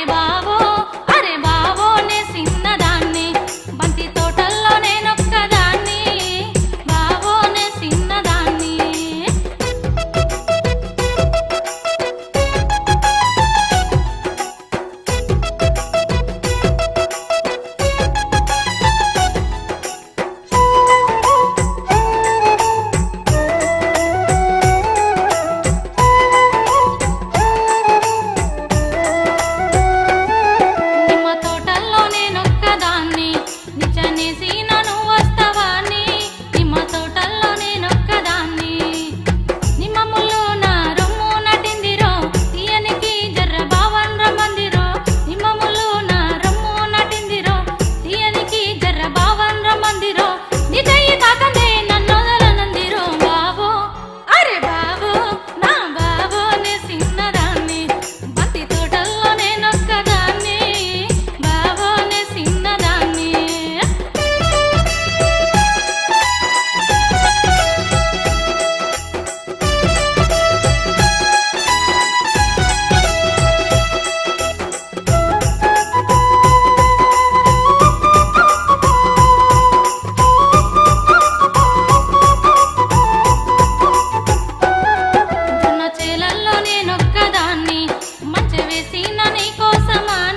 బావో అరే బావో నే చిన్నదాన్ని బంతి తోటల్లో నేనొక్కదాన్ని బావో నే చిన్నదాన్ని నిమ్మ తోటల్లో నేనొక్కదాన్ని నిచ్చనేసి నన్ను వస్తావాన్ని నిమ్మ తోటల్లో నేనొక్కదాన్ని నిమ్మ ముళ్ళు నా రొమ్ము నటిందిరో తీయనికి జర్ర బావన్ రమ్మందిరో నిమ్మ ముళ్ళు నా రొమ్ము నటిందిరో తీయనికి జర్ర బావన్ రమ్మందిరో నీ చెయ్యి తాకందే నన్ను వదలనందిరో బావో అరే బావో నా బావో నే చిన్నదాన్ని బంతి తోటల్లో నేనొక్కదాన్ని బావో నే చిన్నదాన్ని జొన్న చేలల్లో నేనొక్కదాన్ని మంచె వేసిన నీ కోసమాని